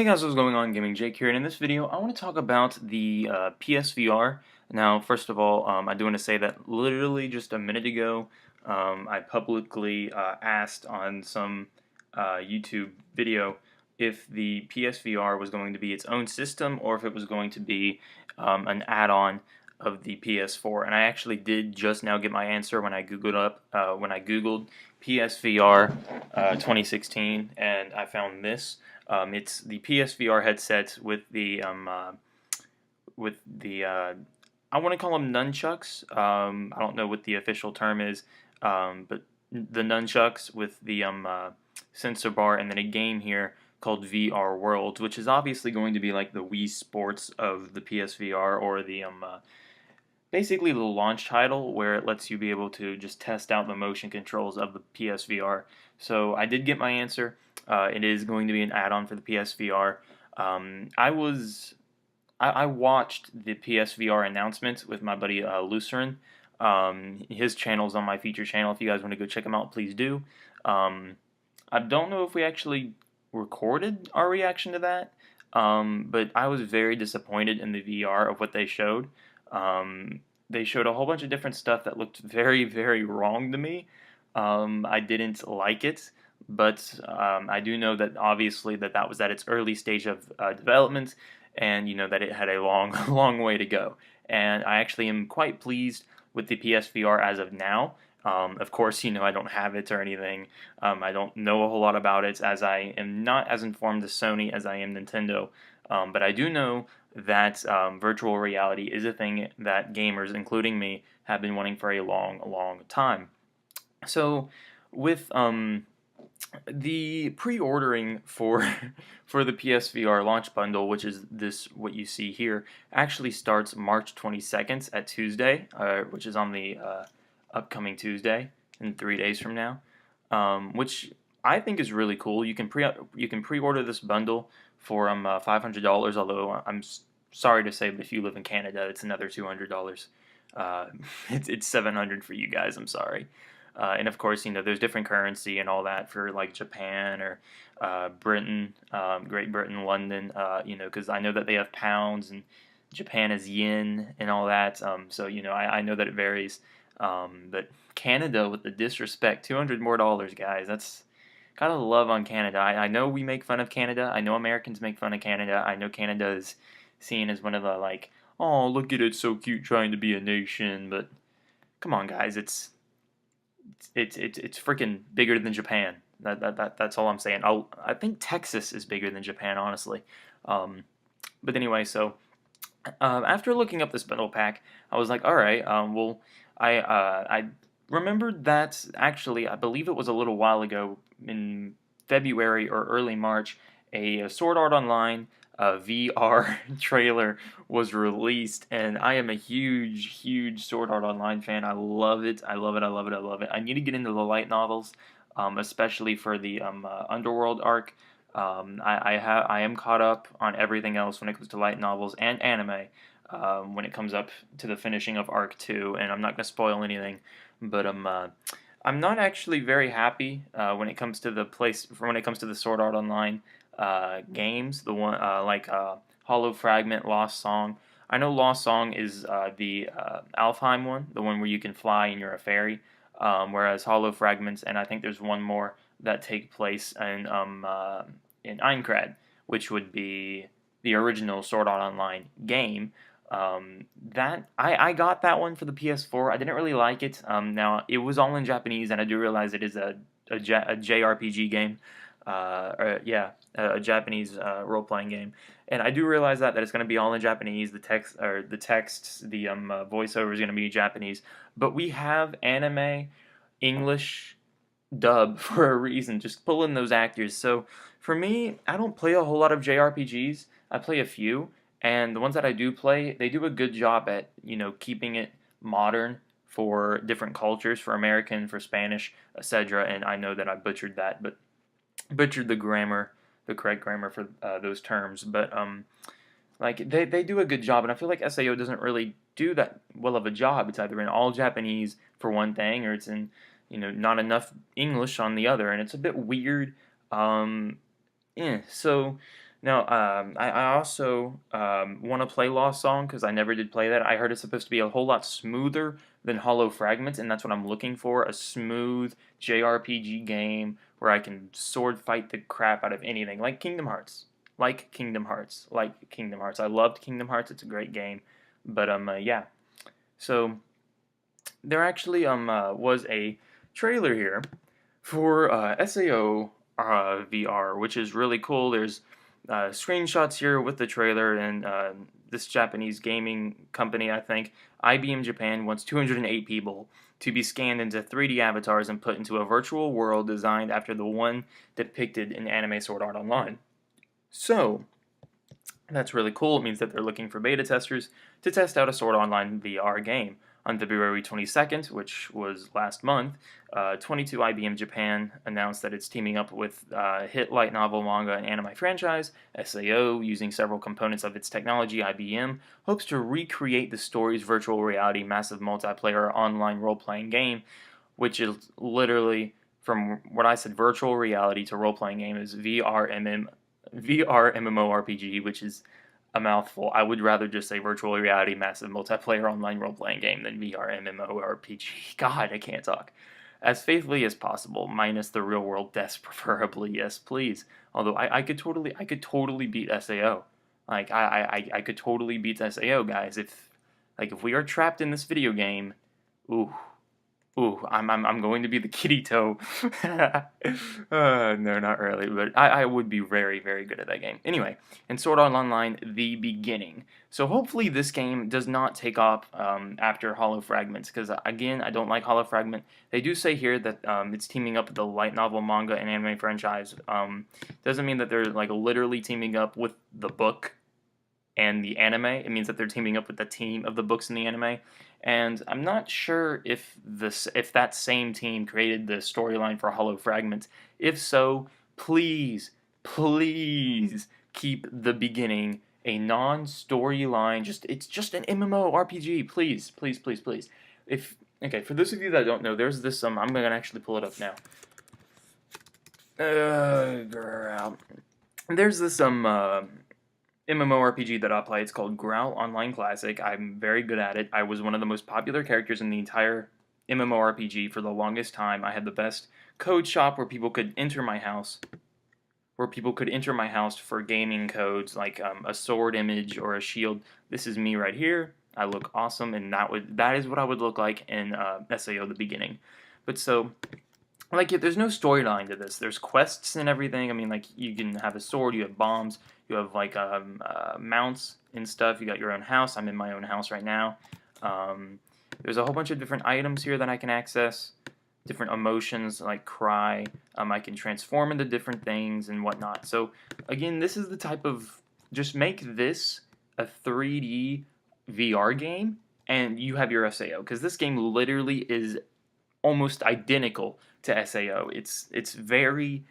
Hey guys, what's going on? Gaming Jake here, and in this video I want to talk about the PSVR. Now, first of all, I do want to say that literally just a minute ago, I publicly asked on some YouTube video if the PSVR was going to be its own system or if it was going to be an add-on of the PS4. And I actually did just now get my answer when I googled PSVR 2016, and I found this. It's the PSVR headset with the I want to call them nunchucks. I don't know what the official term is, but the nunchucks with the sensor bar, and then a game here called VR Worlds, which is obviously going to be like the Wii Sports of the PSVR, or the basically the launch title, where it lets you be able to just test out the motion controls of the PSVR. So I did get my answer. It is going to be an add-on for the PSVR. I watched the PSVR announcement with my buddy Lucerin. His channel's on my feature channel. If you guys want to go check him out, please do. I don't know if we actually recorded our reaction to that, but I was very disappointed in the VR of what they showed. They showed a whole bunch of different stuff that looked very, very wrong to me. I didn't like it, but I do know that obviously that was at its early stage of development, and you know that it had a long, long way to go. And I actually am quite pleased with the PSVR as of now. Of course, you know, I don't have it or anything. I don't know a whole lot about it, as I am not as informed as Sony as I am Nintendo. But I do know that virtual reality is a thing that gamers, including me, have been wanting for a long, long time. So, with the pre-ordering for for the PSVR launch bundle, which is what you see here, actually starts March 22nd at Tuesday, which is on the upcoming Tuesday in 3 days from now, which I think is really cool. You can pre-order this bundle for $500. Although I'm sorry to say, but if you live in Canada, it's another $200. Uh, it's $700 for you guys. I'm sorry. And of course, you know, there's different currency and all that for like Japan or Britain, Great Britain, London. You know, because I know that they have pounds and Japan is yen and all that. So you know, I know that it varies. But Canada, with the disrespect, $200 more, guys. That's gotta love on Canada. I know we make fun of Canada. I know Americans make fun of Canada. I know Canada is seen as one of the like, oh, look at it, so cute, trying to be a nation. But come on, guys, it's freaking bigger than Japan. That's all I'm saying. I think Texas is bigger than Japan, honestly. But anyway, so after looking up this bundle pack, I was like, all right, well, I remembered that actually, I believe it was a little while ago in February or early March, a Sword Art Online VR trailer was released, and I am a huge, huge Sword Art Online fan. I love it. I love it. I love it. I love it. I need to get into the light novels, especially for the Underworld arc. I am caught up on everything else when it comes to light novels and anime. When it comes up to the finishing of Arc 2, and I'm not going to spoil anything, but I'm not actually very happy when it comes to the Sword Art Online games. The one Hollow Fragment, Lost Song. I know Lost Song is the Alfheim one, the one where you can fly and you're a fairy. Whereas Hollow Fragments, and I think there's one more that take place in Aincrad, which would be the original Sword Art Online game. That I got that one for the PS4. I didn't really like it. Now it was all in Japanese, and I do realize it is a JRPG game. A Japanese role playing game, and I do realize that it's going to be all in Japanese. The text, the voiceover is going to be Japanese, but we have anime English dub for a reason. Just pull in those actors. So for me, I don't play a whole lot of JRPGs. I play a few. And the ones that I do play, they do a good job at, you know, keeping it modern for different cultures, for American, for Spanish, etc. And I know that I butchered that, but butchered the grammar, the correct grammar for those terms. But like they do a good job, and I feel like SAO doesn't really do that well of a job. It's either in all Japanese for one thing, or it's in, you know, not enough English on the other, and it's a bit weird. Yeah, so No, I also want to play Lost Song because I never did play that. I heard it's supposed to be a whole lot smoother than Hollow Fragments, and that's what I'm looking for, a smooth JRPG game where I can sword fight the crap out of anything, like Kingdom Hearts. Like Kingdom Hearts. Like Kingdom Hearts. I loved Kingdom Hearts. It's a great game. But, yeah. So, there actually was a trailer here for SAO VR, which is really cool. There's screenshots here with the trailer, and this Japanese gaming company, I think, IBM Japan, wants 208 people to be scanned into 3D avatars and put into a virtual world designed after the one depicted in anime Sword Art Online. So, that's really cool. It means that they're looking for beta testers to test out a Sword Online VR game. On February 22nd, which was last month, 22 IBM Japan announced that it's teaming up with hit light novel, manga, and anime franchise, SAO, using several components of its technology. IBM hopes to recreate the story's virtual reality massive multiplayer online role-playing game, which is literally, from what I said, virtual reality to role-playing game, is VR MMORPG, which is a mouthful. I would rather just say virtual reality massive multiplayer online role-playing game than VR MMORPG. God, I can't talk. As faithfully as possible, minus the real-world deaths, preferably. Yes, please. Although I could totally beat SAO. Like I could totally beat SAO, guys. If we are trapped in this video game, ooh. Ooh, I'm going to be the Kirito. No, not really, but I would be very, very good at that game. Anyway, in Sword Art Online, the beginning. So hopefully this game does not take off after Hollow Fragments, because again, I don't like Hollow Fragment. They do say here that it's teaming up with the light novel, manga, and anime franchise. Doesn't mean that they're like literally teaming up with the book and the anime. It means that they're teaming up with the team of the books and the anime. And I'm not sure if that same team created the storyline for Hollow Fragments. If so, please, please keep the beginning a non-storyline. It's just an MMORPG. Please, please, please, please. For those of you that don't know, there's this I'm gonna actually pull it up now. Girl. There's this MMORPG that I play. It's called Growl Online Classic. I'm very good at it. I was one of the most popular characters in the entire MMORPG for the longest time. I had the best code shop where people could enter my house. For gaming codes like a sword image or a shield. This is me right here. I look awesome, and that is what I would look like in SAO the beginning. But so, like, there's no storyline to this. There's quests and everything. I mean, like, you can have a sword, you have bombs, you have, like, mounts and stuff. You got your own house. I'm in my own house right now. There's a whole bunch of different items here that I can access, different emotions, like cry. I can transform into different things and whatnot. So, again, this is the type of... Just make this a 3D VR game, and you have your SAO. Because this game literally is almost identical to SAO. It's very,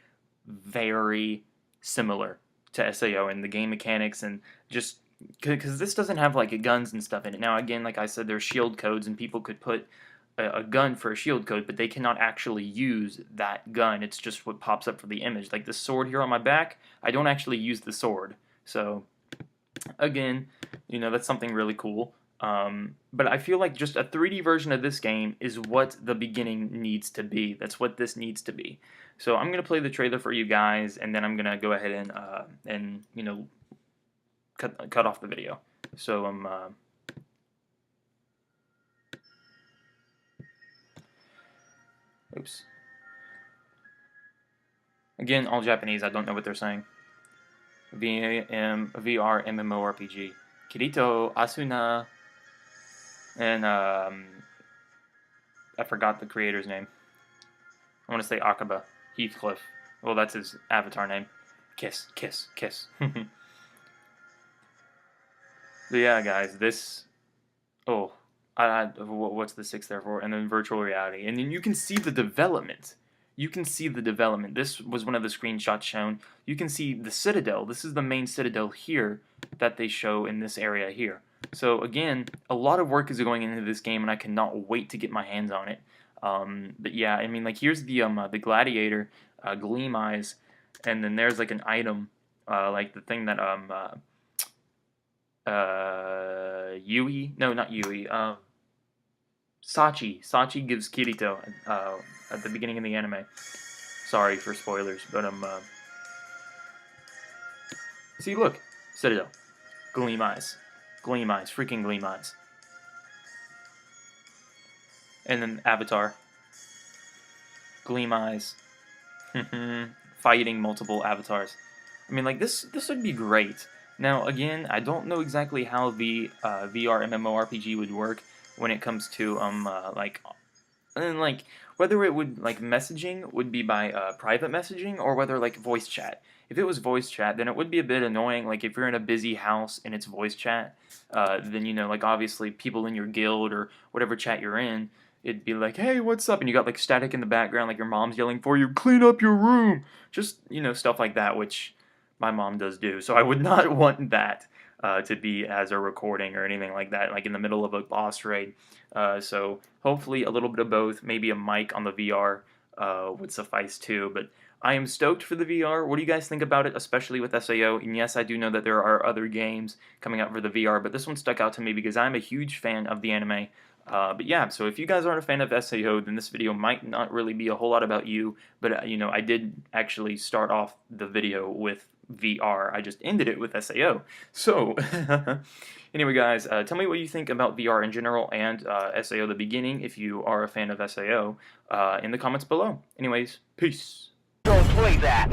very similar to SAO in the game mechanics, and just because this doesn't have like guns and stuff in it. Now again, like I said, there's shield codes, and people could put a gun for a shield code, but they cannot actually use that gun. It's just what pops up for the image. Like the sword here on my back, I don't actually use the sword. So again, that's something really cool. But I feel like just a 3D version of this game is what the beginning needs to be. That's what this needs to be. So I'm gonna play the trailer for you guys, and then I'm gonna go ahead and cut off the video. So oops. Again, all Japanese. I don't know what they're saying. VR MMORPG. Kirito Asuna. And I forgot the creator's name. I want to say Akaba. Heathcliff. Well, that's his avatar name. Kiss, kiss, kiss. But yeah, guys, this... Oh, what's the 6 there for? And then virtual reality. And then you can see the development. This was one of the screenshots shown. You can see the citadel. This is the main citadel here that they show in this area here. So again, a lot of work is going into this game, and I cannot wait to get my hands on it. But yeah, I mean, like, here's the gladiator, Gleam Eyes, and then there's like an item like the thing that Yui, no, not Yui, Sachi gives Kirito at the beginning of the anime. Sorry for spoilers, but see, look, Citadel, Gleam Eyes, freaking Gleam Eyes, and then Avatar, Gleam Eyes, fighting multiple avatars. I mean, like this would be great. Now, again, I don't know exactly how the VR MMORPG would work when it comes to like whether it would like messaging would be by private messaging or whether like voice chat. If it was voice chat, then it would be a bit annoying. Like if you're in a busy house and it's voice chat, then you know like obviously people in your guild or whatever chat you're in, it'd be like, hey, what's up? And you got like static in the background, like your mom's yelling for you, clean up your room. Just stuff like that, which my mom does do. So I would not want that to be as a recording or anything like that, like in the middle of a boss raid. So hopefully a little bit of both, maybe a mic on the VR would suffice too. But I am stoked for the VR. What do you guys think about it, especially with SAO? And yes, I do know that there are other games coming out for the VR, but this one stuck out to me because I'm a huge fan of the anime. But yeah, so if you guys aren't a fan of SAO, then this video might not really be a whole lot about you. But I did actually start off the video with VR. I just ended it with SAO. So, anyway, guys, tell me what you think about VR in general and SAO the beginning, if you are a fan of SAO, in the comments below. Anyways, peace. Don't play that.